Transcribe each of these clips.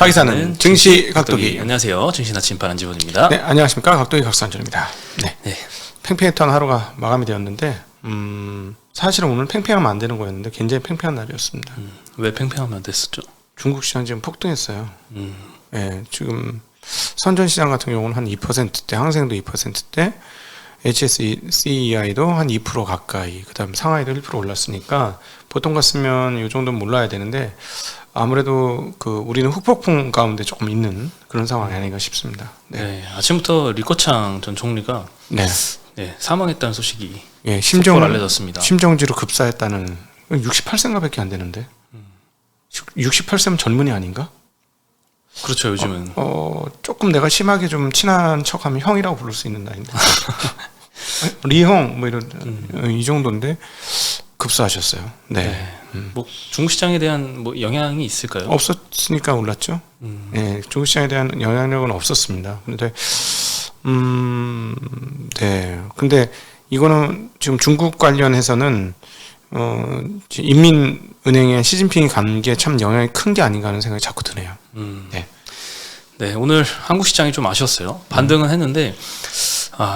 가기사는 증시 각도기. 안녕하세요. 증시 나침반 안지원입니다. 네, 안녕하십니까. 각도기 각산전입니다. 네. 네. 팽팽했던 하루가 마감이 되었는데, 사실은 오늘 팽팽하면 안 되는 거였는데 굉장히 팽팽한 날이었습니다. 왜 팽팽하면 안 됐었죠? 중국 시장 지금 폭등했어요. 네, 지금 선전 시장 같은 경우는 한 2%대, 항생도 2%대, HSCEI도 한 2% 가까이, 그 다음 상하이도 1% 올랐으니까 보통 같으면 이 정도는 몰라야 되는데 아무래도 우리는 후폭풍 가운데 조금 있는 그런 상황이 아닌가 싶습니다. 네. 네, 아침부터 리커창 전 총리가 네. 네, 사망했다는 소식이 예, 알려졌습니다. 심정지로 급사했다는 68세인가밖에 안 되는데 68세면 젊은이 아닌가? 그렇죠, 요즘은. 조금 내가 심하게 좀 친한 척하면 형이라고 부를 수 있는 나이인데 리형 뭐 이런 이 정도인데 급사하셨어요. 네. 네. 뭐 중국 시장에 대한 뭐 영향이 있을까요? 없었으니까 올랐죠. 네, 중국 시장에 대한 영향력은 없었습니다. 근데 네. 근데 이거는 지금 중국 관련해서는 인민은행에 시진핑이 간 게 참 영향이 큰 게 아닌가 하는 생각이 자꾸 드네요. 네. 네, 오늘 한국 시장이 좀 아쉬웠어요. 반등은 했는데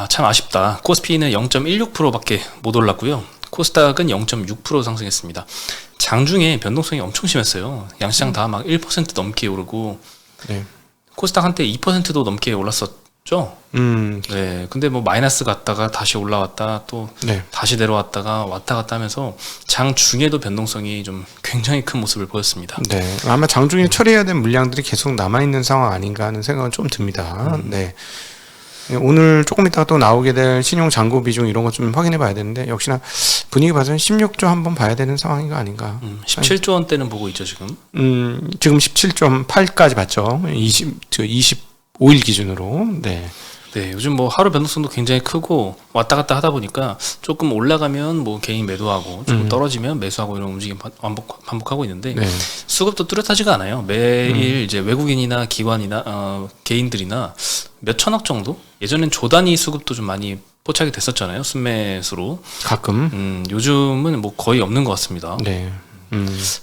참 아쉽다. 코스피는 0.16%밖에 못 올랐고요. 코스닥은 0.6% 상승했습니다. 장중에 변동성이 엄청 심했어요. 양시장 다 막 1% 넘게 오르고 네. 코스닥 한때 2%도 넘게 올랐었죠. 네, 근데 뭐 마이너스 갔다가 다시 올라왔다 또 네. 다시 내려왔다가 왔다 갔다 하면서 장 중에도 변동성이 좀 굉장히 큰 모습을 보였습니다. 네, 아마 장중에 처리해야 될 물량들이 계속 남아 있는 상황 아닌가 하는 생각은 좀 듭니다. 네. 오늘 조금 이따가 또 나오게 될 신용 잔고 비중 이런 것 좀 확인해 봐야 되는데 역시나 분위기 봐서는 16조 한번 봐야 되는 상황인가 아닌가. 17조 원대는 보고 있죠 지금. 지금 17.8까지 봤죠. 25일 기준으로. 네. 네, 요즘 뭐 하루 변동성도 굉장히 크고 왔다 갔다 하다 보니까 조금 올라가면 뭐 개인 매도하고 조금 떨어지면 매수하고 이런 움직임 반복하고 있는데 네. 수급도 뚜렷하지가 않아요. 매일 이제 외국인이나 기관이나 개인들이나 몇 천억 정도? 예전엔 조 단위 수급도 좀 많이 포착이 됐었잖아요. 순매수로. 가끔. 요즘은 뭐 거의 없는 것 같습니다. 네.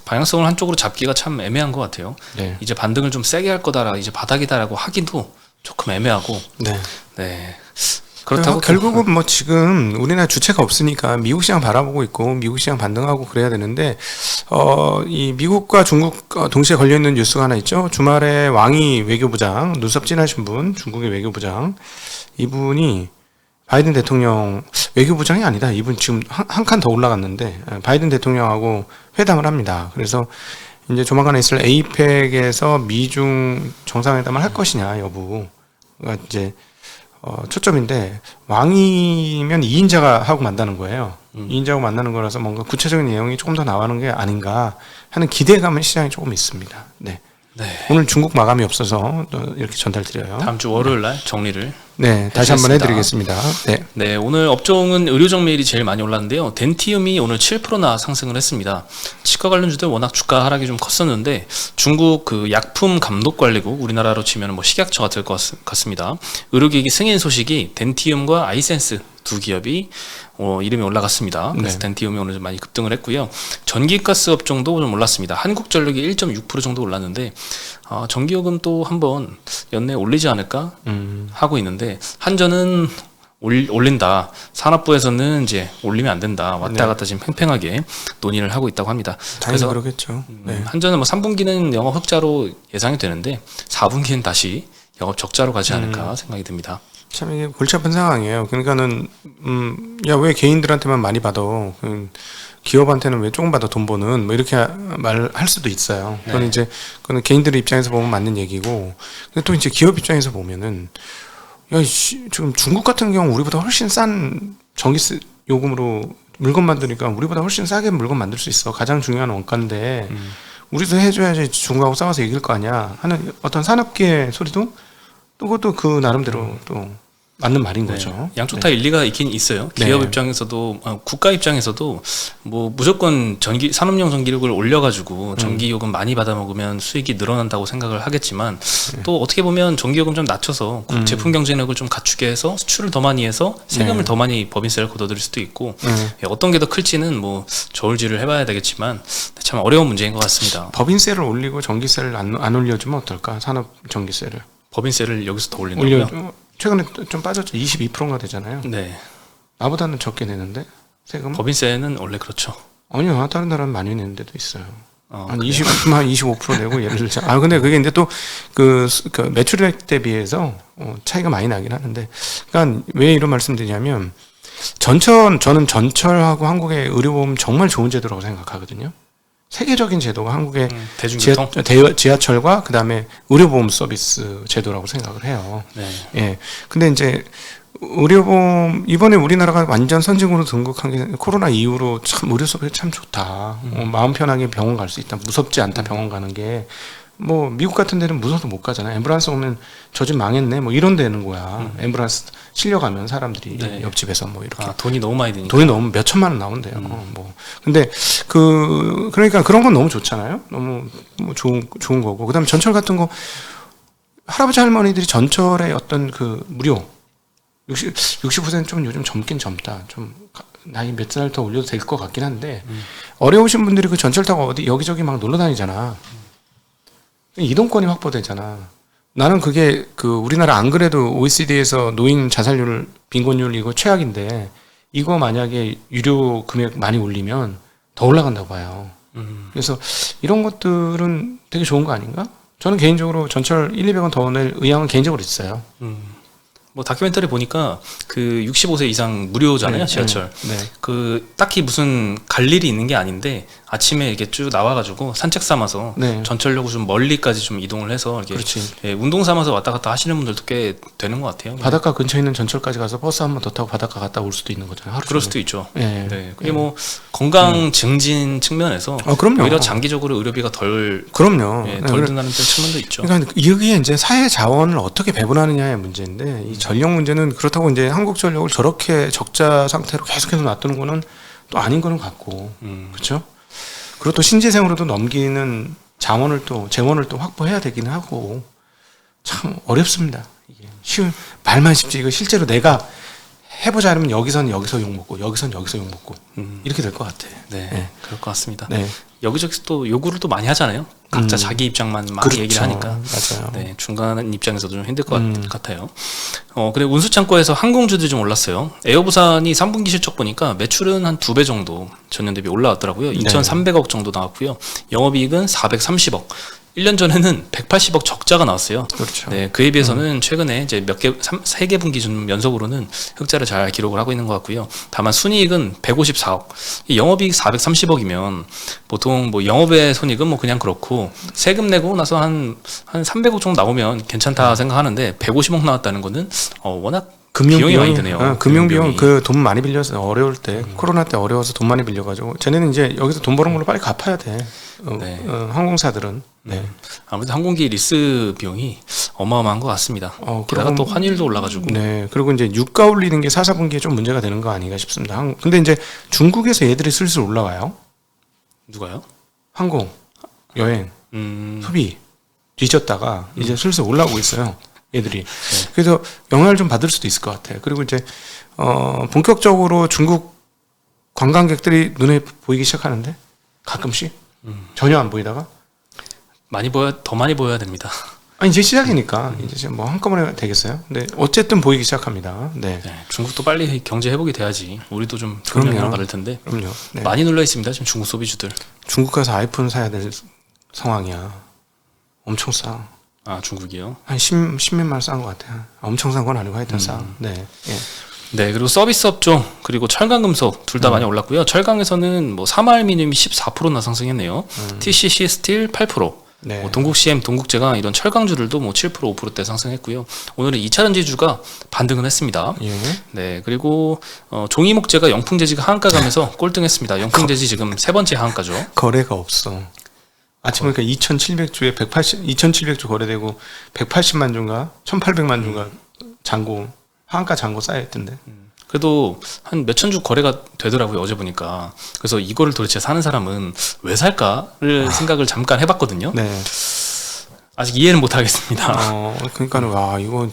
방향성을 한쪽으로 잡기가 참 애매한 것 같아요. 네. 이제 반등을 좀 세게 할 거다라 이제 바닥이다라고 하기도 조금 애매하고. 네. 네. 그렇다고 결국은 뭐 지금 우리나라 주체가 없으니까 미국 시장 바라보고 있고 미국 시장 반등하고 그래야 되는데 이 미국과 중국 동시에 걸려 있는 뉴스가 하나 있죠. 주말에 왕이 외교부장 눈썹 진하신 분, 중국의 외교부장 이분이 바이든 대통령 외교부장이 아니다. 이분 지금 한 칸 더 올라갔는데 바이든 대통령하고 회담을 합니다. 그래서 이제 조만간에 있을 에이펙에서 미중 정상회담을 할 것이냐 여부가 이제 초점인데 왕이면 2인자가 하고 만나는 거예요. 2인자하고 만나는 거라서 뭔가 구체적인 내용이 조금 더 나오는 게 아닌가 하는 기대감은 시장에 조금 있습니다. 네. 네. 오늘 중국 마감이 없어서 이렇게 전달드려요. 다음 주 월요일 날 정리를 네, 다시 한번 해드리겠습니다. 네. 네, 오늘 업종은 의료정 메일이 제일 많이 올랐는데요. 덴티움이 오늘 7%나 상승을 했습니다. 치과 관련주들 워낙 주가 하락이 좀 컸었는데 중국 약품 감독관리국 우리나라로 치면 뭐 식약처가 될 것 같습니다. 의료기기 승인 소식이 덴티움과 아이센스 두 기업이 이름이 올라갔습니다. 그래서 네. 덴티움이 오늘 좀 많이 급등을 했고요. 전기가스 업종도 좀 올랐습니다. 한국전력이 1.6% 정도 올랐는데 전기요금 또 한번 연내에 올리지 않을까 하고 있는데 한전은 올린다. 산업부에서는 이제 올리면 안 된다. 왔다 갔다 지금 팽팽하게 논의를 하고 있다고 합니다. 그래서 그러겠죠. 네. 한전은 뭐 3분기는 영업 흑자로 예상이 되는데 4분기는 다시 영업 적자로 가지 않을까 생각이 듭니다. 참 이게 골치 아픈 상황이에요. 그러니까는 야 왜 개인들한테만 많이 받아? 기업한테는 왜 조금 받아 돈 버는? 뭐 이렇게 말할 수도 있어요. 그건 이제 그건 개인들의 입장에서 보면 맞는 얘기고, 근데 또 이제 기업 입장에서 보면은 야 지금 중국 같은 경우 우리보다 훨씬 싼 전기세 요금으로 물건 만드니까 우리보다 훨씬 싸게 물건 만들 수 있어. 가장 중요한 원가인데 우리도 해줘야지 중국하고 싸워서 이길 거 아니야 하는 어떤 산업계의 소리도 또 그것도 그 나름대로 또 맞는 말인 네. 거죠. 양쪽 네. 다 일리가 있긴 있어요. 기업 네. 입장에서도 국가 입장에서도 뭐 무조건 산업용 전기력을 올려가지고 전기요금 많이 받아먹으면 수익이 늘어난다고 생각을 하겠지만 또 어떻게 보면 전기요금 좀 낮춰서 제품 경쟁력을 좀 갖추게 해서 수출을 더 많이 해서 세금을 더 많이 법인세를 걷어들일 수도 있고 어떤 게 더 클지는 뭐 저울질을 해봐야 되겠지만 참 어려운 문제인 것 같습니다. 법인세를 올리고 전기세를 안 올려주면 어떨까? 산업 전기세를 법인세를 여기서 더 올린다고요? 올려. 최근에 좀 빠졌죠. 22%가 되잖아요. 네. 나보다는 적게 내는데 세금? 법인세는 원래 그렇죠. 아니요, 다른 나라는 많이 내는 데도 있어요. 한 그래요? 25% 내고 예를 들자. 근데 그게 이제 또 그 매출액 대비해서 차이가 많이 나긴 하는데, 그러니까 왜 이런 말씀드리냐면 저는 전철하고 한국의 의료보험 정말 좋은 제도라고 생각하거든요. 세계적인 제도가 한국의 대중교통? 지하철과 그다음에 의료보험 서비스 제도라고 생각을 해요. 네. 예. 근데 이제 의료보험 이번에 우리나라가 완전 선진국으로 등극한 게 코로나 이후로 참 의료 서비스 참 좋다. 마음 편하게 병원 갈 수 있다. 무섭지 않다 병원 가는 게. 뭐 미국 같은 데는 무서워서 못 가잖아요. 앰뷸런스 오면 저 집 망했네. 뭐 이런 데는 거야. 앰뷸런스 실려가면 사람들이 네. 옆집에서 뭐 이렇게 돈이 너무 많이 드니까. 돈이 너무 몇 천만 원 나온대요. 뭐 근데 그러니까 그런 건 너무 좋잖아요. 너무 뭐 좋은 거고. 그다음에 전철 같은 거 할아버지 할머니들이 전철에 어떤 그 무료 60% 좀 요즘 젊긴 젊다. 좀 나이 몇 살 더 올려도 될 것 같긴 한데 어려우신 분들이 그 전철 타고 어디 여기저기 막 놀러 다니잖아. 이동권이 확보되잖아. 나는 그게 우리나라 안 그래도 OECD에서 노인 자살률, 빈곤율 이거 최악인데 이거 만약에 유료 금액 많이 올리면 더 올라간다고 봐요. 그래서 이런 것들은 되게 좋은 거 아닌가? 저는 개인적으로 전철 1, 200원 더 낼 의향은 개인적으로 있어요. 뭐 다큐멘터리 보니까 그 65세 이상 무료잖아요. 네, 지하철. 네. 그 딱히 무슨 갈 일이 있는 게 아닌데 아침에 이렇게 쭉 나와가지고 산책 삼아서 네. 전철역을 좀 멀리까지 좀 이동을 해서 이렇게 그렇지. 예, 운동 삼아서 왔다 갔다 하시는 분들도 꽤 되는 것 같아요. 바닷가 근처에 있는 전철까지 가서 버스 한 번 더 타고 바닷가 갔다 올 수도 있는 거잖아요. 하루 그럴 종일. 수도 있죠. 예. 네. 그게 뭐 건강 증진 측면에서 그럼요. 오히려 장기적으로 의료비가 덜 그럼요. 예, 네, 덜 든다는 측면도 있죠. 그러니까 여기에 이제 사회 자원을 어떻게 배분하느냐의 문제인데 이 전력 문제는 그렇다고 이제 한국 전력을 저렇게 적자 상태로 계속해서 놔두는 거는 또 아닌 거는 같고 그렇죠? 그리고 또 신재생으로도 넘기는 재원을 또 확보해야 되긴 하고 참 어렵습니다. 이게 말만 쉽지 이거 실제로 내가 해보자 하면 여기서 욕먹고 여기서 욕먹고 이렇게 될 것 같아. 네, 네. 그럴 것 같습니다. 네. 여기저기서 또 요구를 또 많이 하잖아요. 각자 자기 입장만 막 그렇죠. 얘기를 하니까. 맞아요. 네, 중간 입장에서도 좀 힘들 것 같아요. 그리고 운수창고에서 항공주들이 좀 올랐어요. 에어부산이 3분기 실적 보니까 매출은 한 2배 정도 전년 대비 올라왔더라고요. 2,300억 정도 나왔고요. 영업이익은 430억. 1년 전에는 180억 적자가 나왔어요. 그렇죠. 네, 그에 비해서는 최근에 이제 세 개 분기 좀 연속으로는 흑자를 잘 기록을 하고 있는 것 같고요. 다만 순이익은 154억. 이 영업이익 430억이면 보통 뭐 영업의 손익은 뭐 그냥 그렇고 세금 내고 나서 한 300억 정도 나오면 괜찮다 생각하는데 150억 나왔다는 거는 워낙 비용이 많이 드네요. 금융비용 그 돈 많이 빌려서 어려울 때 코로나 때 어려워서 돈 많이 빌려가지고 쟤네는 이제 여기서 돈 버는 걸로 빨리 갚아야 돼. 네. 항공사들은. 네. 아무래도 항공기 리스 비용이 어마어마한 것 같습니다. 게다가 또 환율도 올라가지고. 네. 그리고 이제 유가 올리는 게 4, 4분기에 좀 문제가 되는 거 아닌가 싶습니다. 근데 이제 중국에서 얘들이 슬슬 올라와요. 누가요? 항공, 여행, 소비 뒤졌다가 이제 슬슬 올라오고 있어요. 얘들이. 그래서 영향을 좀 받을 수도 있을 것 같아요. 그리고 이제 본격적으로 중국 관광객들이 눈에 보이기 시작하는데 가끔씩 전혀 안 보이다가 더 많이 보여야 됩니다. 이제 시작이니까 이제 뭐 한꺼번에 되겠어요. 근데 어쨌든 보이기 시작합니다. 네. 네, 중국도 빨리 경제 회복이 돼야지 우리도 좀 좋은 영향을 받을 텐데. 그럼요. 네. 많이 눌러 있습니다. 지금 중국 소비주들. 중국 가서 아이폰 사야 될 상황이야. 엄청 싸. 중국이요? 한 10몇만 원 싼 것 같아요. 엄청 싼 건 아니고 하여튼 싸. 네. 예. 네, 그리고 서비스 업종 그리고 철강금속 둘 다 많이 올랐고요. 철강에서는 뭐 사마알미늄이 14%나 상승했네요. TCC 스틸 8%. 네. 뭐 동국CM, 동국제강 이런 철강주들도 뭐 7%, 5%대 상승했고요. 오늘은 2차전지주가 반등을 했습니다. 예. 네, 그리고 종이목재가 영풍재지가 하한가 가면서 꼴등했습니다. 영풍재지 지금 세 번째 하한가죠. 거래가 없어. 아침 보니까 2,700주에 2,700주 거래되고 180만 주인가 1,800만 주가 잔고 하한가 잔고 쌓여 있던데. 그래도 한 몇천 주 거래가 되더라고요, 어제 보니까. 그래서 이거를 도대체 사는 사람은 왜 살까를 생각을 잠깐 해봤거든요. 네. 아직 이해는 못 하겠습니다. 그러니까는 와 이거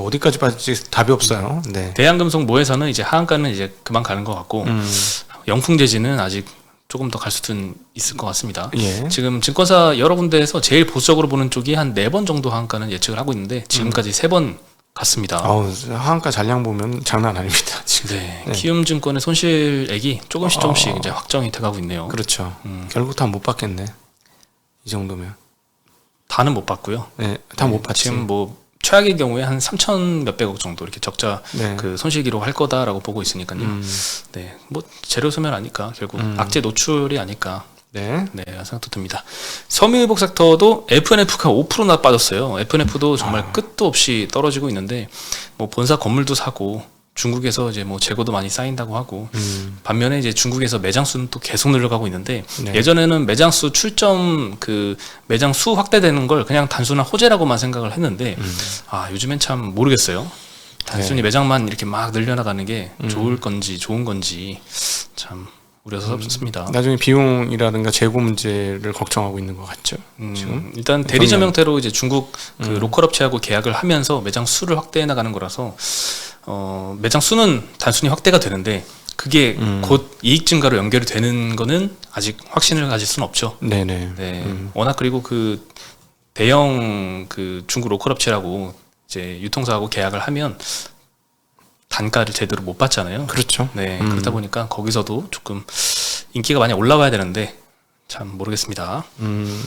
어디까지 빠질지 답이 없어요. 네. 대한금속모에서는 이제 하한가는 이제 그만 가는 것 같고 영풍재지는 아직 조금 더 갈 수는 있을 것 같습니다. 예. 지금 증권사 여러 군데에서 제일 보수적으로 보는 쪽이 한 4번 정도 하한가는 예측을 하고 있는데 지금까지 3번 갔습니다. 하한가 잔량 보면 장난 아닙니다. 지금. 네, 네. 키움증권의 손실액이 조금씩 이제 확정이 돼가고 있네요. 그렇죠. 결국 다 못 받겠네. 이 정도면. 다는 못 받고요. 네, 다 못 받지. 지금 뭐 최악의 경우에 한 3천 몇백억 정도 이렇게 적자 네. 그 손실 기록할 거다라고 보고 있으니까요. 네, 뭐 재료 소멸 아닐까 결국 악재 노출이 아닐까. 네. 네, 생각도 듭니다. 섬유유복 섹터도 FNF가 5%나 빠졌어요. FNF도 정말 끝도 없이 떨어지고 있는데 뭐 본사 건물도 사고 중국에서 이제 뭐 재고도 많이 쌓인다고 하고 반면에 이제 중국에서 매장 수는 또 계속 늘어가고 있는데 네. 예전에는 매장 수 출점 그 매장 수 확대되는 걸 그냥 단순한 호재라고만 생각을 했는데 요즘엔 참 모르겠어요. 단순히 매장만 이렇게 막 늘려나가는 게 좋을 건지 좋은 건지 참 우려스럽습니다. 나중에 비용이라든가 재고 문제를 걱정하고 있는 것 같죠. 지금 일단 대리점 형태로 이제 중국 그 로컬 업체하고 계약을 하면서 매장 수를 확대해 나가는 거라서 매장 수는 단순히 확대가 되는데 그게 곧 이익 증가로 연결이 되는 거는 아직 확신을 가질 수는 없죠. 네네. 네. 워낙 그리고 그 대형 그 중국 로컬 업체라고 이제 유통사하고 계약을 하면 단가를 제대로 못 받잖아요. 그렇죠. 네. 그러다 보니까 거기서도 조금 인기가 많이 올라가야 되는데 참 모르겠습니다.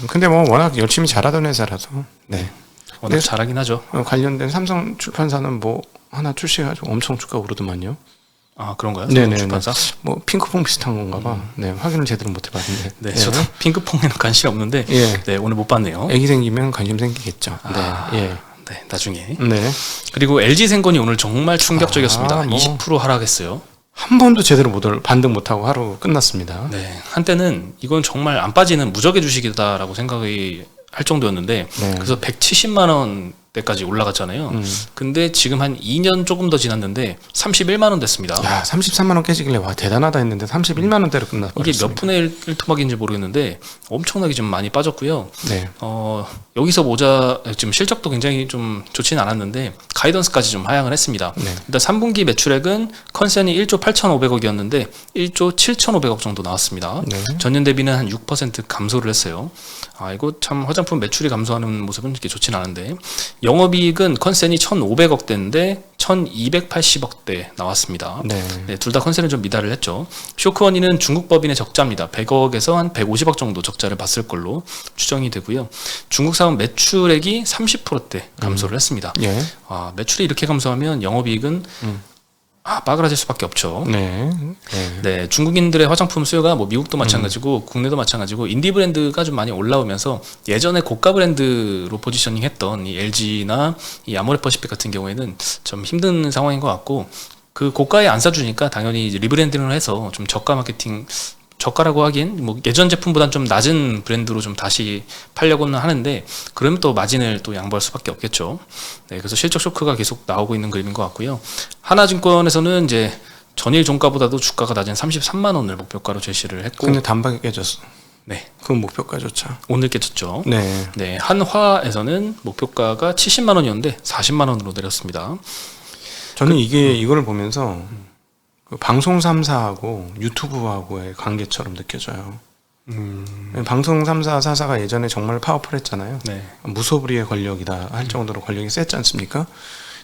근데 뭐 워낙 열심히 잘하던 회사라서. 네. 워낙 잘하긴 하죠. 관련된 삼성 출판사는 뭐 하나 출시해가지고 엄청 주가 오르더만요. 아 그런가요? 네네. 출판사? 뭐 핑크퐁 비슷한 건가 봐. 네. 확인을 제대로 못 해봤는데. 네. 저도 핑크퐁에는 관심이 없는데. 예. 네. 오늘 못 봤네요. 애기 생기면 관심 생기겠죠. 네. 예. 네. 나중에. 네. 그리고 LG생건이 오늘 정말 충격적이었습니다. 뭐. 20% 하락했어요. 한 번도 제대로 반등 못하고 하루 끝났습니다. 네. 한때는 이건 정말 안 빠지는 무적의 주식이다라고 생각이 할 정도였는데 네. 그래서 170만 원대까지 올라갔잖아요. 근데 지금 한 2년 조금 더 지났는데 31만 원 됐습니다. 야, 33만 원 깨지길래 와 대단하다 했는데 31만 원대로 끝났어요. 이게 몇 분의 1 토막인지 모르겠는데 엄청나게 좀 많이 빠졌고요. 네. 여기서 지금 실적도 굉장히 좀 좋지는 않았는데 가이던스까지 좀 하향을 했습니다. 네. 일단 3분기 매출액은 컨센이 1조 8,500억이었는데 1조 7,500억 정도 나왔습니다. 네. 전년 대비는 한 6% 감소를 했어요. 이거 참 화장품 매출이 감소하는 모습은 이렇게 좋진 않은데 영업이익은 컨센이 1,500억대인데 1,280억대 나왔습니다. 네. 네, 둘 다 컨센은 좀 미달을 했죠. 쇼크원이는 중국 법인의 적자입니다. 100억에서 한 150억 정도 적자를 봤을 걸로 추정이 되고요. 중국 사업 매출액이 30%대 감소를 했습니다. 예. 매출이 이렇게 감소하면 영업이익은 빠그라질 수밖에 없죠. 네. 네. 네, 중국인들의 화장품 수요가 뭐 미국도 마찬가지고 국내도 마찬가지고 인디 브랜드가 좀 많이 올라오면서 예전에 고가 브랜드로 포지셔닝했던 이 LG나 이 아모레퍼시픽 같은 경우에는 좀 힘든 상황인 것 같고 그 고가에 안 사주니까 당연히 이제 리브랜딩을 해서 좀 저가 마케팅 저가라고 하기엔 뭐 예전 제품보다는 좀 낮은 브랜드로 좀 다시 팔려고는 하는데 그러면 또 마진을 또 양보할 수밖에 없겠죠. 네, 그래서 실적 쇼크가 계속 나오고 있는 그림인 것 같고요. 하나증권에서는 이제 전일 종가보다도 주가가 낮은 33만 원을 목표가로 제시를 했고, 근데 단박에 깨졌어. 네, 그 목표가조차. 오늘 깨졌죠. 네. 네, 한화에서는 목표가가 70만 원이었는데 40만 원으로 내렸습니다. 저는 이거를 보면서 그 방송 3사하고 유튜브하고의 관계처럼 느껴져요. 방송 3사, 4사가 예전에 정말 파워풀했잖아요. 네, 무소불위의 권력이다 할 정도로 권력이 셌지 않습니까?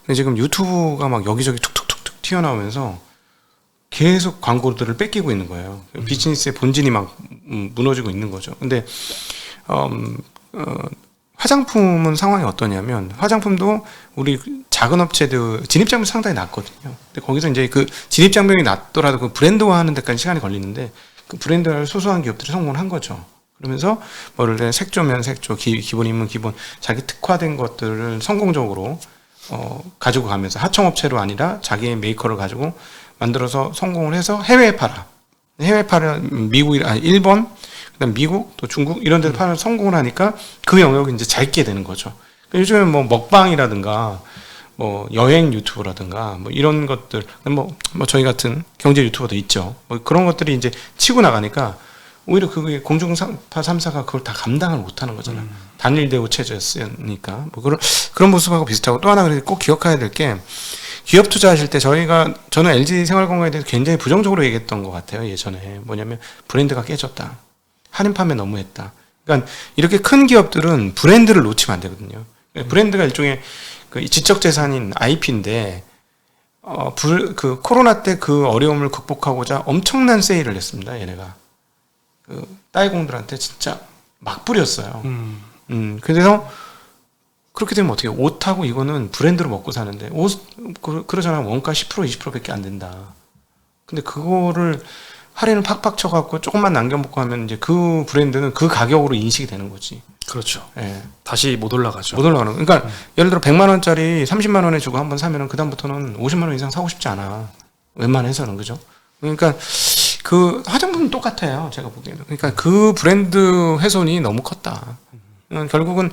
근데 지금 유튜브가 막 여기저기 툭툭툭툭 튀어나오면서 계속 광고들을 뺏기고 있는 거예요. 비즈니스의 본질이 막 무너지고 있는 거죠. 근데 화장품은 상황이 어떠냐면 화장품도 우리 작은 업체들 진입장벽이 상당히 낮거든요. 근데 거기서 이제 그 진입장벽이 낮더라도 그 브랜드화하는 데까지 시간이 걸리는데 그 브랜드화를 소소한 기업들이 성공을 한 거죠. 그러면서 뭐를 색조면 색조, 기본이면 기본, 자기 특화된 것들을 성공적으로 가지고 가면서 하청업체로 아니라 자기의 메이커를 가지고 만들어서 성공을 해서 해외에 팔아. 해외에 팔아 일본, 그다음 미국, 또 중국 이런 데서 팔아 성공을 하니까 그 영역이 이제 잘 있게 되는 거죠. 요즘에 뭐 먹방이라든가 뭐 여행 유튜브라든가 뭐 이런 것들 뭐 저희 같은 경제 유튜버도 있죠. 뭐 그런 것들이 이제 치고 나가니까 오히려 그게 공중파 3사가 그걸 다 감당을 못하는 거잖아요. 단일 대우 체제였으니까 뭐 그런 모습하고 비슷하고 또 하나 꼭 기억해야 될 게 기업 투자하실 때 저는 LG 생활건강에 대해서 굉장히 부정적으로 얘기했던 것 같아요. 예전에 뭐냐면 브랜드가 깨졌다. 할인 판매 너무 했다. 그러니까 이렇게 큰 기업들은 브랜드를 놓치면 안 되거든요. 브랜드가 일종의 그 지적 재산인 IP인데 그 코로나 때 그 어려움을 극복하고자 엄청난 세일을 했습니다. 얘네가 그 따이공들한테 진짜 막 뿌렸어요. 그래서 그렇게 되면 어떻게 옷하고 이거는 브랜드로 먹고 사는데 옷 그러잖아. 원가 10% 20%밖에 안 된다. 근데 그거를 할인을 팍팍 쳐갖고 조금만 남겨먹고 하면 이제 그 브랜드는 그 가격으로 인식이 되는 거지. 그렇죠. 예. 다시 못 올라가죠. 못 올라가는. 그러니까 예를 들어 100만 원짜리 30만 원에 주고 한번 사면은 그 다음부터는 50만 원 이상 사고 싶지 않아. 웬만해서는 그죠. 그러니까 그 화장품은 똑같아요. 제가 보기에는. 그러니까 그 브랜드 훼손이 너무 컸다. 결국은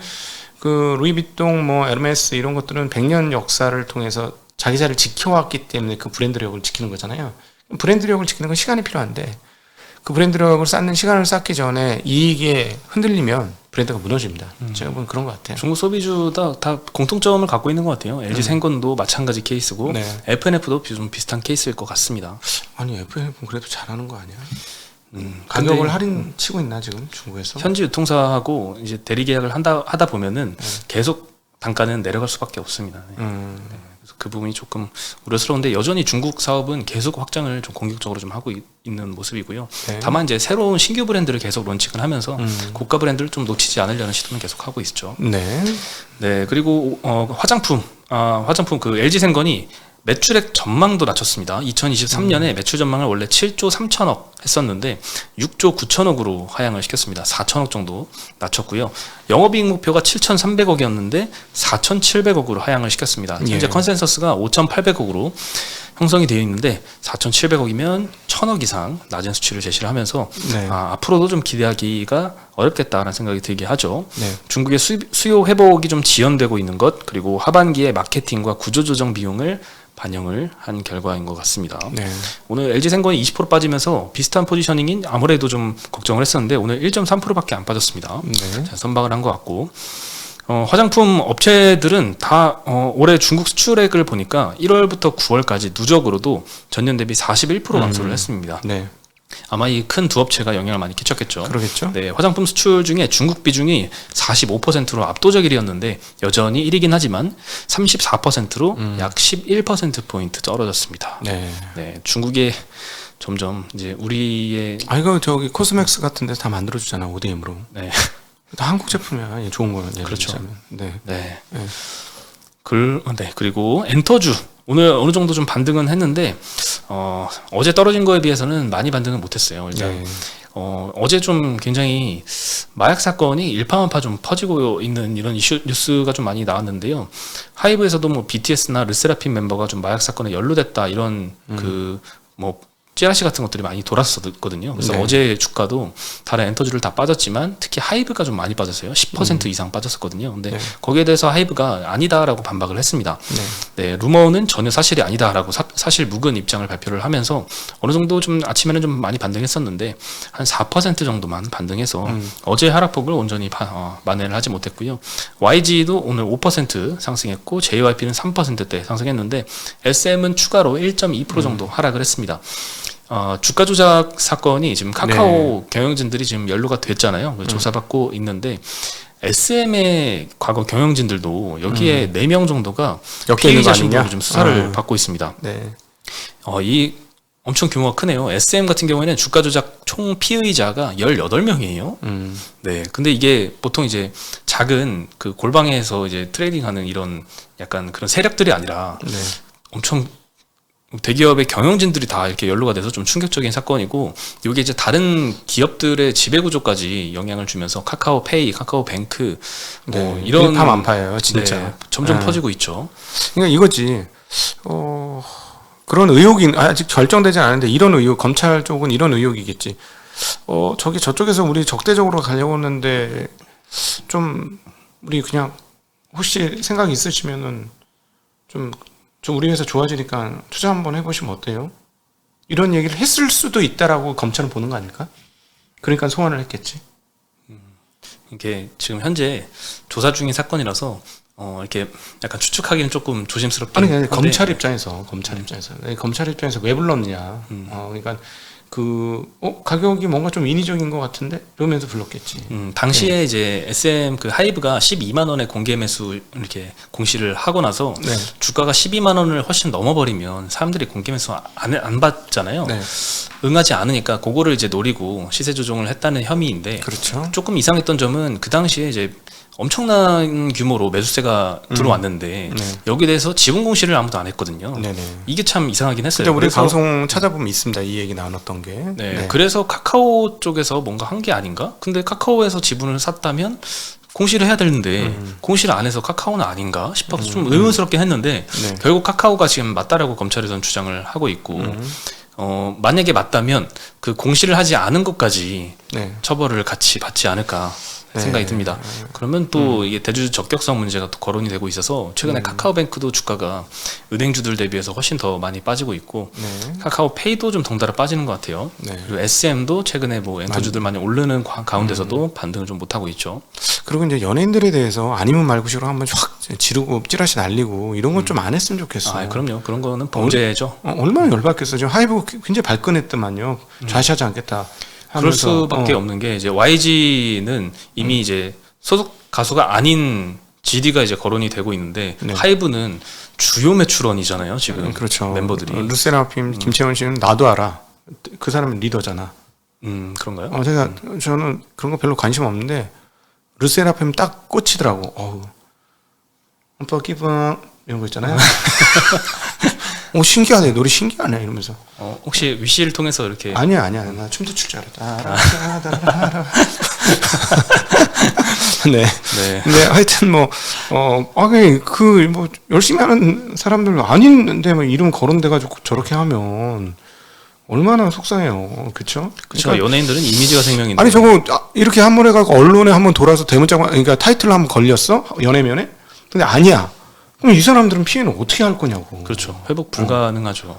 그 루이비통 뭐 에르메스 이런 것들은 100년 역사를 통해서 자기 자리를 지켜왔기 때문에 그 브랜드력을 지키는 거잖아요. 브랜드력을 지키는 건 시간이 필요한데 그 브랜드력을 쌓는 시간을 쌓기 전에 이익에 흔들리면 브랜드가 무너집니다. 제가 보면 그런 것 같아요. 중국 소비주다 다 공통점을 갖고 있는 것 같아요. LG 생건도 마찬가지 케이스고 네. FNF도 좀 비슷한 케이스일 것 같습니다. 아니 FNF는 그래도 잘하는 거 아니야? 가격을 할인 치고 있나 지금 중국에서? 현지 유통사하고 이제 대리 계약을 하다 보면은 계속 단가는 내려갈 수밖에 없습니다. 네. 그래서 그 부분이 조금 우려스러운데 여전히 중국 사업은 계속 확장을 좀 공격적으로 좀 하고 있는 모습이고요. 네. 다만 이제 새로운 신규 브랜드를 계속 론칭을 하면서 고가 브랜드를 좀 놓치지 않으려는 시도는 계속 하고 있죠. 네. 네, 그리고 화장품 그 LG 생건이 매출액 전망도 낮췄습니다. 2023년에 매출 전망을 원래 7조 3천억 했었는데 6조 9천억으로 하향을 시켰습니다. 4천억 정도 낮췄고요. 영업이익 목표가 7,300억이었는데 4,700억으로 하향을 시켰습니다. 현재 예. 컨센서스가 5,800억으로 형성이 되어 있는데 4,700억이면 1,000억 이상 낮은 수치를 제시를 하면서 네. 앞으로도 좀 기대하기가 어렵겠다라는 생각이 들게 하죠. 네. 중국의 수요 회복이 좀 지연되고 있는 것 그리고 하반기에 마케팅과 구조조정 비용을 반영을 한 결과인 것 같습니다. 네. 오늘 LG생건이 20% 빠지면서 비슷한 포지셔닝인 아무래도 좀 걱정을 했었는데 오늘 1.3%밖에 안 빠졌습니다. 네. 자, 선방을 한 것 같고 화장품 업체들은 다 올해 중국 수출액을 보니까 1월부터 9월까지 누적으로도 전년 대비 41% 감소를 했습니다. 네. 아마 이 큰 두 업체가 영향을 많이 끼쳤겠죠. 그러겠죠. 네, 화장품 수출 중에 중국 비중이 45%로 압도적 1위였는데 여전히 1위긴 하지만 34%로 약 11%포인트 떨어졌습니다. 네. 네, 중국에 점점 이제 우리의 이거 저기 코스맥스 같은 데서 다 만들어주잖아 ODM으로. 네, 다 한국 제품이야. 얘 좋은 거는. 그렇죠. 네. 네. 네. 네, 그리고 엔터주 오늘 어느 정도 좀 반등은 했는데 어제 떨어진 거에 비해서는 많이 반등은 못했어요. 일단 네. 어제 좀 굉장히 마약 사건이 일파만파 좀 퍼지고 있는 이런 뉴스가 좀 많이 나왔는데요. 하이브에서도 뭐 BTS나 르세라핌 멤버가 좀 마약 사건에 연루됐다 이런 그 뭐 찌라시 같은 것들이 많이 돌았었거든요. 그래서 네. 어제 주가도 다른 엔터주를 다 빠졌지만 특히 하이브가 좀 많이 빠졌어요. 10% 이상 빠졌었거든요. 근데 네. 거기에 대해서 하이브가 아니다라고 반박을 했습니다. 네. 네, 루머는 전혀 사실이 아니다라고 사실 묵은 입장을 발표를 하면서 어느 정도 좀 아침에는 좀 많이 반등했었는데 한 4% 정도만 반등해서 어제 하락폭을 온전히 만회를 하지 못했고요. YG도 오늘 5% 상승했고 JYP는 3%대 상승했는데 SM은 추가로 1.2% 정도 하락을 했습니다. 주가 조작 사건이 지금 카카오 경영진들이 지금 연루가 됐잖아요. 조사받고 있는데 SM의 과거 경영진들도 여기에 4명 정도가 엮여 있는 거 피의자 아니냐? 신분으로 좀 수사를 받고 있습니다. 네. 이 엄청 규모가 크네요. SM 같은 경우에는 주가 조작 총 피의자가 18명이에요. 네. 근데 이게 보통 이제 작은 그 골방에서 이제 트레이딩하는 이런 약간 그런 세력들이 아니라 네. 엄청 대기업의 경영진들이 다 이렇게 연루가 돼서 좀 충격적인 사건이고 이게 이제 다른 기업들의 지배 구조까지 영향을 주면서 카카오페이, 카카오뱅크 뭐 이런 일파만파예요, 진짜. 네, 점점 퍼지고 있죠. 그러니까 이거지. 그런 의혹이 아직 결정되지 않았는데 이런 의혹, 검찰 쪽은 이런 의혹이겠지. 저쪽에서 우리 적대적으로 가려고 하는데 좀 우리 그냥 혹시 생각이 있으시면은 좀 우리 회사 좋아지니까 투자 한번 해보시면 어때요? 이런 얘기를 했을 수도 있다라고 검찰은 보는 거 아닐까? 그러니까 소환을 했겠지. 이게 지금 현재 조사 중인 사건이라서 이렇게 약간 추측하기는 조금 조심스럽긴 아니, 한데 검찰 입장에서 검찰 입장에서 왜 불렀느냐. 그러니까 가격이 뭔가 좀 인위적인 것 같은데 이러면서 불렀겠지. 당시에 이제 SM 그 하이브가 12만 원의 공개 매수 이렇게 공시를 하고 나서 네. 주가가 12만 원을 훨씬 넘어버리면 사람들이 공개 매수 안 받잖아요. 네. 응하지 않으니까 그거를 이제 노리고 시세 조정을 했다는 혐의인데 그렇죠. 조금 이상했던 점은 그 당시에 이제 엄청난 규모로 매수세가 들어왔는데 여기에 대해서 지분 공시를 아무도 안 했거든요. 네네. 이게 참 이상하긴 했어요. 근데 우리 그래서 방송 찾아보면 있습니다. 이 얘기 나눴던 게. 네, 그래서 카카오 쪽에서 뭔가 한 게 아닌가? 근데 카카오에서 지분을 샀다면 공시를 해야 되는데 공시를 안 해서 카카오는 아닌가 싶어서 좀 의문스럽긴 했는데 네. 결국 카카오가 지금 맞다라고 검찰에서는 주장을 하고 있고 만약에 맞다면 그 공시를 하지 않은 것까지 네. 처벌을 같이 받지 않을까 네. 생각이 듭니다. 그러면 또 이게 대주주 적격성 문제가 또 거론이 되고 있어서 최근에 카카오뱅크도 주가가 은행주들 대비해서 훨씬 더 많이 빠지고 있고 네. 카카오페이도 좀 덩달아 빠지는 것 같아요. 네. 그리고 SM도 최근에 뭐 앵커주들 많이 오르는 가운데서도 반등을 좀 못하고 있죠. 그리고 이제 연예인들에 대해서 아니면 말고식으로 한번 확 지르고 찌라시 날리고 이런 건 좀 안 했으면 좋겠어. 아, 그럼요. 그런 거는 범죄죠. 얼마나 열받겠어. 지금 하이브 굉장히 발끈했더만요. 좌시하지 않겠다. 그럴 하면서, 수밖에 없는 게 이제 YG는 이미 이제 소속 가수가 아닌 GD가 이제 거론이 되고 있는데 네. 하이브는 주요 매출원이잖아요. 지금 그렇죠. 멤버들이. 르세라핌 김채원 씨는 나도 알아. 그 사람은 리더잖아. 그런가요? 저는 그런 거 별로 관심 없는데 르세라핌 딱 꽂히더라고. 오빠 기분 이런 거 있잖아요. 신기하네. 노래 신기하네 이러면서. 혹시 위시를 통해서 이렇게 아니야. 나 춤도 출 줄 알았다. 네. 네. 근데 하여튼 열심히 하는 사람들 아닌데 뭐 이름 거론돼가지고 저렇게 하면 얼마나 속상해요. 그쵸? 그러니까 연예인들은 이미지가 생명인데. 아니, 저거 이렇게 한 번 해가지고 언론에 한번 돌아서 대문짝, 그러니까 타이틀을 한번 걸렸어? 연예면에? 근데 아니야. 그럼 이 사람들은 피해는 어떻게 할 거냐고. 그렇죠. 회복 불가능하죠.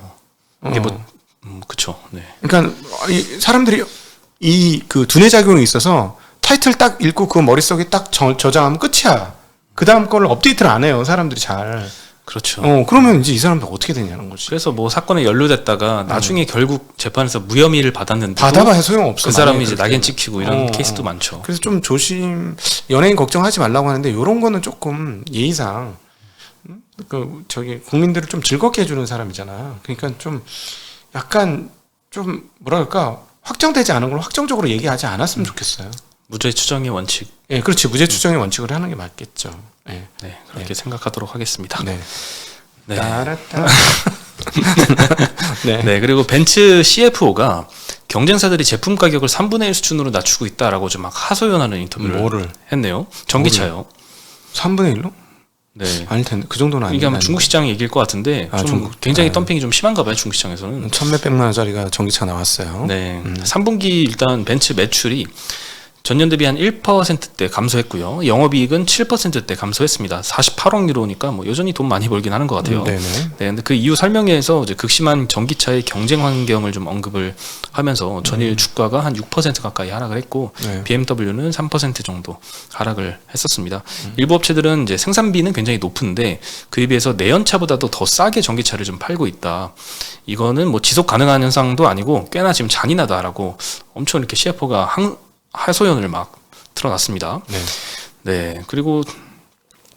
이게 그렇죠. 네. 그러니까 이 사람들이 그 두뇌 작용이 있어서 타이틀 딱 읽고 그 머릿속에 딱 저장하면 끝이야. 그 다음 거를 업데이트를 안 해요. 사람들이 잘. 그렇죠. 그러면 이제 이 사람들 어떻게 되냐는 거지. 그래서 뭐 사건에 연루됐다가 나중에 결국 재판에서 무혐의를 받았는데 받아봐야 소용없어. 그 사람이 이제 낙인 찍히고 이런 케이스도 많죠. 그래서 좀 연예인 걱정하지 말라고 하는데 이런 거는 조금 예의상 국민들을 좀 즐겁게 해주는 사람이잖아. 그러니까 좀 약간 좀 뭐랄까 확정되지 않은 걸 확정적으로 얘기하지 않았으면 좋겠어요. 무죄 추정의 원칙. 예, 그렇지. 무죄 추정의 원칙을 하는 게 맞겠죠. 예. 네, 그렇게 생각하도록 하겠습니다. 네. 네. 따라따. 네. 네, 그리고 벤츠 CFO가 경쟁사들이 제품 가격을 3분의 1 수준으로 낮추고 있다라고 좀 막 하소연하는 인터뷰를 뭐를? 했네요. 전기차요. 3분의 1로? 네. 아닐 텐데 그 정도는 이게 아마 중국 시장 얘기일 것 같은데 좀 굉장히 덤핑이 좀 심한가 봐요. 중국 시장에서는. 천몇백만 원짜리가 전기차 나왔어요. 네. 3분기 일단 벤츠 매출이 전년 대비 한 1%대 감소했고요. 영업이익은 7%대 감소했습니다. 48억 유로니까 뭐 여전히 돈 많이 벌긴 하는 것 같아요. 네네. 네, 근데 그 이유 설명회에서 이제 극심한 전기차의 경쟁 환경을 좀 언급을 하면서 전일 주가가 한 6% 가까이 하락을 했고 네. BMW는 3% 정도 하락을 했었습니다. 일부 업체들은 이제 생산비는 굉장히 높은데 그에 비해서 내연차보다도 더 싸게 전기차를 좀 팔고 있다. 이거는 뭐 지속 가능한 현상도 아니고 꽤나 지금 잔인하다라고 엄청 이렇게 CFO가 하소연을 막 틀어놨습니다. 네. 네. 그리고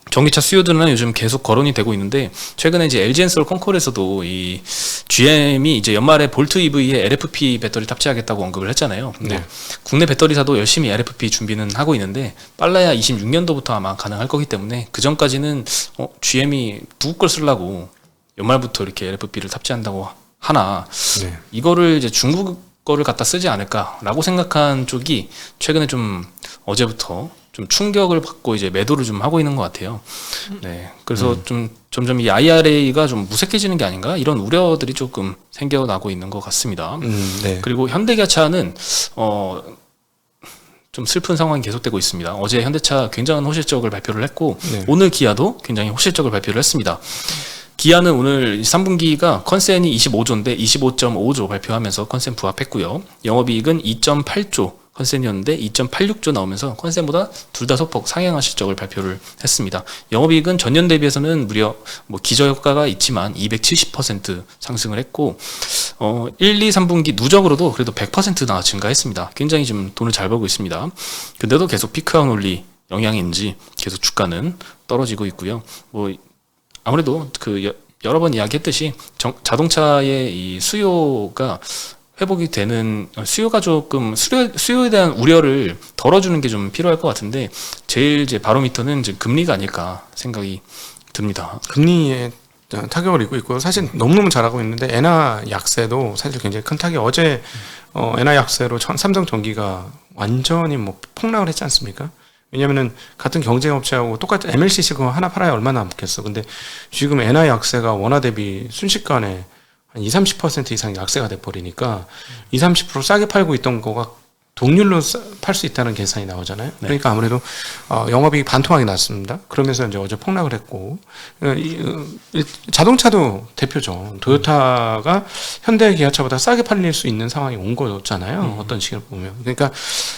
전기차 수요들은 요즘 계속 거론이 되고 있는데 최근에 이제 LG 엔솔 컨콜에서도 이 GM이 이제 연말에 볼트 EV에 LFP 배터리 탑재하겠다고 언급을 했잖아요. 근데 네. 국내 배터리사도 열심히 LFP 준비는 하고 있는데 빨라야 26년도부터 아마 가능할 거기 때문에 그 전까지는 GM이 누구 걸 쓰려고 연말부터 이렇게 LFP를 탑재한다고 하나 네. 이거를 이제 중국 거를 갖다 쓰지 않을까라고 생각한 쪽이 최근에 좀 어제부터 좀 충격을 받고 이제 매도를 좀 하고 있는 것 같아요. 네, 그래서 좀 점점 이 IRA가 좀 무색해지는 게 아닌가 이런 우려들이 조금 생겨나고 있는 것 같습니다. 네. 그리고 현대기아차는 좀 슬픈 상황이 계속되고 있습니다. 어제 현대차 굉장한 호실적을 발표를 했고 네. 오늘 기아도 굉장히 호실적을 발표를 했습니다. 기아는 오늘 3분기가 컨센이 25조인데 25.5조 발표하면서 컨센 부합했고요. 영업이익은 2.8조 컨센이었는데 2.86조 나오면서 컨센보다 둘 다 소폭 상향한 실적을 발표를 했습니다. 영업이익은 전년 대비해서는 무려 뭐 기저효과가 있지만 270% 상승을 했고 1, 2, 3분기 누적으로도 그래도 100%나 증가했습니다. 굉장히 좀 돈을 잘 벌고 있습니다. 근데도 계속 피크아웃 논리 영향인지 계속 주가는 떨어지고 있고요. 뭐 아무래도 그 여러 번 이야기했듯이 자동차의 이 수요가 회복이 되는 수요가 조금 수요에 대한 우려를 덜어주는 게 좀 필요할 것 같은데 제일 이제 바로미터는 이제 금리가 아닐까 생각이 듭니다. 금리에 타격을 입고 있고 사실 너무너무 잘하고 있는데 엔화 약세도 사실 굉장히 큰 타격. 어제 엔화 약세로 삼성전기가 완전히 뭐 폭락을 했지 않습니까? 왜냐면은 같은 경쟁업체하고 똑같은 MLCC 그거 하나 팔아야 얼마나 남겠어. 근데 지금 엔화 약세가 원화 대비 순식간에 한 20-30% 이상 약세가 돼버리니까 20-30% 싸게 팔고 있던 거가 동률로 팔 수 있다는 계산이 나오잖아요. 네. 그러니까 아무래도 영업이익 반토막이 났습니다. 그러면서 이제 어제 폭락을 했고 자동차도 대표죠. 토요타가 현대 기아차보다 싸게 팔릴 수 있는 상황이 온 거잖아요. 어떤 식으로 보면. 그러니까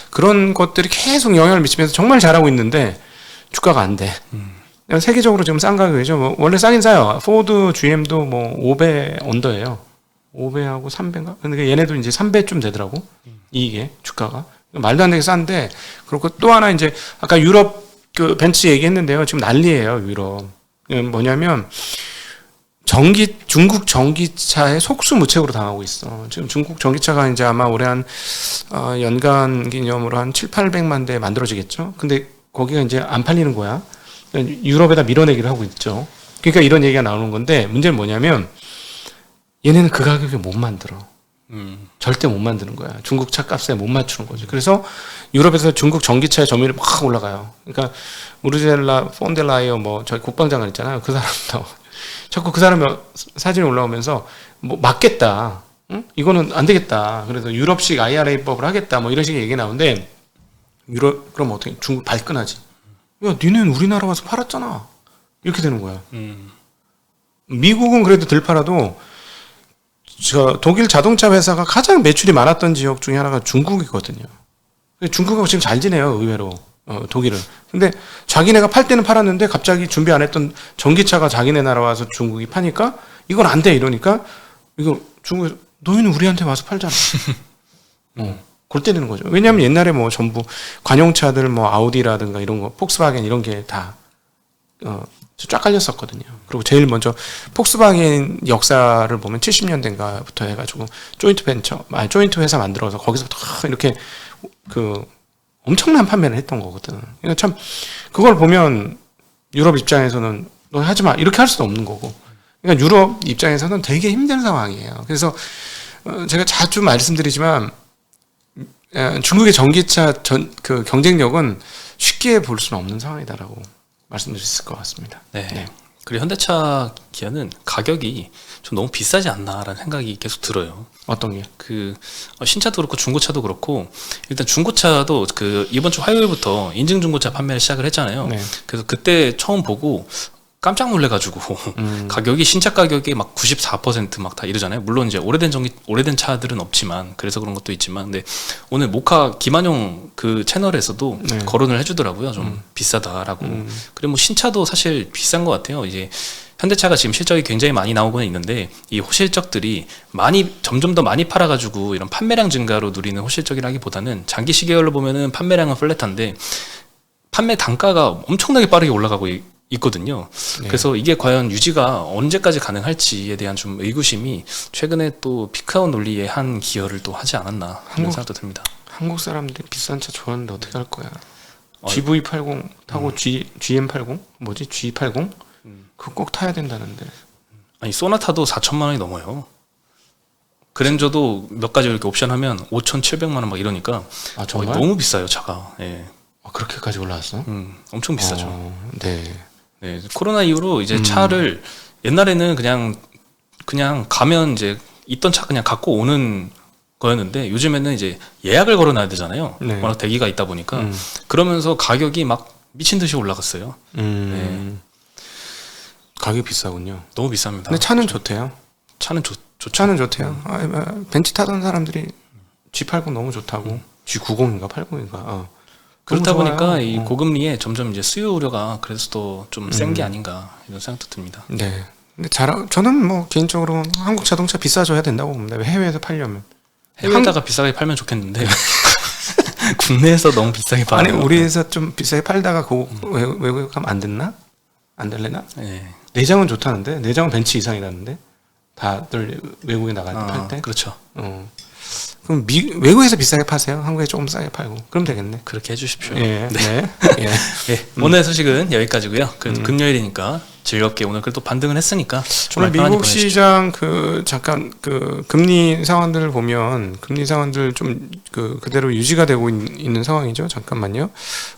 그런 것들이 계속 영향을 미치면서 정말 잘하고 있는데 주가가 안 돼. 세계적으로 지금 싼 가격이죠. 뭐 원래 싸긴 싸요. 포드, GM도 뭐 5배 언더예요. 5배하고 3배인가? 근데 얘네도 이제 3배쯤 되더라고. 이게 주가가. 말도 안 되게 싼데, 그렇고 또 하나 이제 아까 유럽 그 벤츠 얘기했는데요. 지금 난리예요, 유럽. 뭐냐면 중국 전기차에 속수무책으로 당하고 있어. 지금 중국 전기차가 이제 아마 올해 한 연간 기념으로 한 700~800만 대 만들어지겠죠. 근데 거기가 이제 안 팔리는 거야. 유럽에다 밀어내기를 하고 있죠. 그러니까 이런 얘기가 나오는 건데 문제는 뭐냐면 얘네는 그 가격에 못 만들어. 절대 못 만드는 거야. 중국 차값에 못 맞추는 거죠. 그래서 유럽에서 중국 전기차의 점유율이 막 올라가요. 그러니까 우르젤라 폰델라이어 뭐 저희 국방장관 있잖아요. 그 사람도 자꾸 그 사람이 사진이 올라오면서 뭐 맞겠다. 응? 이거는 안 되겠다. 그래서 유럽식 IRA법을 하겠다. 뭐 이런 식의 얘기 나오는데 유럽 그럼 어떻게 중국 발끈하지? 야, 니는 우리나라 와서 팔았잖아. 이렇게 되는 거야. 미국은 그래도 덜 팔아도 독일 자동차 회사가 가장 매출이 많았던 지역 중에 하나가 중국이거든요. 중국하고 지금 잘 지내요, 의외로. 독일은. 근데 자기네가 팔 때는 팔았는데 갑자기 준비 안 했던 전기차가 자기네 나라 와서 중국이 파니까 이건 안 돼 이러니까 이거 중국에서 너희는 우리한테 와서 팔잖아. 골 때리는 거죠. 왜냐하면 옛날에 뭐 전부 관용차들 뭐 아우디라든가 이런 거, 폭스바겐 이런 게 다 쫙 깔렸었거든요. 그리고 제일 먼저 폭스바겐 역사를 보면 70년대인가부터 해가지고 조인트 회사 만들어서 거기서부터 이렇게 그 엄청난 판매를 했던 거거든. 그러니까 참 그걸 보면 유럽 입장에서는 너 하지 마 이렇게 할 수도 없는 거고. 그러니까 유럽 입장에서는 되게 힘든 상황이에요. 그래서 제가 자주 말씀드리지만 중국의 전기차 그 경쟁력은 쉽게 볼 수는 없는 상황이다라고 말씀드릴 수 있을 것 같습니다. 네. 네. 그리고 현대차 기아는 가격이 좀 너무 비싸지 않나라는 생각이 계속 들어요. 어떤 게? 그 신차도 그렇고 중고차도 그렇고 일단 중고차도 그 이번 주 화요일부터 인증 중고차 판매를 시작을 했잖아요. 네. 그래서 그때 처음 보고 깜짝 놀래가지고 가격이 신차 가격이 막 94% 막 다 이러잖아요. 물론 이제 오래된 차들은 없지만 그래서 그런 것도 있지만 근데 오늘 모카 김한용 그 채널에서도 네. 거론을 해주더라고요. 좀 비싸다라고. 그리고 뭐 신차도 사실 비싼 것 같아요. 이제 현대차가 지금 실적이 굉장히 많이 나오고는 있는데 이 호실적들이 점점 더 많이 팔아가지고 이런 판매량 증가로 누리는 호실적이라기보다는 장기 시계열로 보면은 판매량은 플랫한데 판매 단가가 엄청나게 빠르게 올라가고 있거든요. 네. 그래서 이게 과연 유지가 언제까지 가능할지에 대한 좀 의구심이 최근에 또 피크아웃 논리에 한 기여를 또 하지 않았나 하는 생각도 듭니다. 한국 사람들이 비싼 차 좋아하는데 어떻게 할 거야? GV80 타고 GM80 뭐지? G80 그거 꼭 타야 된다는데. 아니 소나타도 4천만 원이 넘어요. 그랜저도 몇 가지 이렇게 옵션하면 5,700만 원 막 이러니까 정말? 너무 비싸요 차가. 예. 그렇게까지 올라왔어? 엄청 비싸죠. 네. 네, 코로나 이후로 이제 차를 옛날에는 그냥 가면 이제 있던 차 그냥 갖고 오는 거였는데 요즘에는 이제 예약을 걸어놔야 되잖아요. 네. 워낙 대기가 있다 보니까 그러면서 가격이 막 미친 듯이 올라갔어요. 네. 가격이 비싸군요. 너무 비쌉니다. 근데 차는 좋대요. 차는 좋죠. 차는 좋대요. 벤츠 타던 사람들이 G80 너무 좋다고. G90인가 80인가. 그렇다 너무 보니까 좋아요. 이 고금리에 점점 이제 수요 우려가 그래서 또 좀 센 게 아닌가 이런 생각도 듭니다. 네. 근데 저는 뭐 개인적으로 한국 자동차 비싸져야 된다고 봅니다. 해외에서 팔려면. 해외에다가 비싸게 팔면 좋겠는데 국내에서 너무 비싸게 아니 팔면 우리에서 좀 비싸게 팔다가 외국에 가면 안 됐나? 안 될래나? 네. 내장은 좋다는데 내장은 벤츠 이상이라는데 다들 외국에 나갈 때 팔 때. 그렇죠. 그럼 외국에서 비싸게 파세요. 한국에 조금 싸게 팔고. 그럼 되겠네. 그렇게 해주십시오. 예. 네. 예. 네, 오늘 소식은 여기까지고요. 그래도 금요일이니까 즐겁게 오늘 그래도 반등을 했으니까 오늘 주말 편안히 미국 보내시죠. 시장 잠깐 금리 상황들을 보면 금리 상황들 좀 그대로 유지가 되고 있는 상황이죠. 잠깐만요.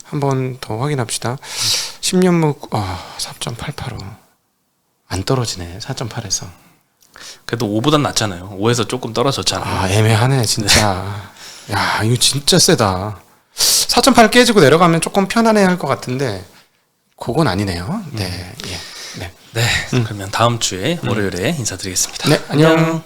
한번 더 확인합시다. 10년물 4.88로 안 떨어지네. 4.8에서. 그래도 5보단 낫잖아요. 5에서 조금 떨어졌잖아요. 애매하네 진짜. 야 이거 진짜 세다. 4.8 깨지고 내려가면 조금 편안해 할 것 같은데 그건 아니네요. 네. 예. 네. 네, 그러면 다음 주에 월요일에 인사드리겠습니다. 네, 안녕.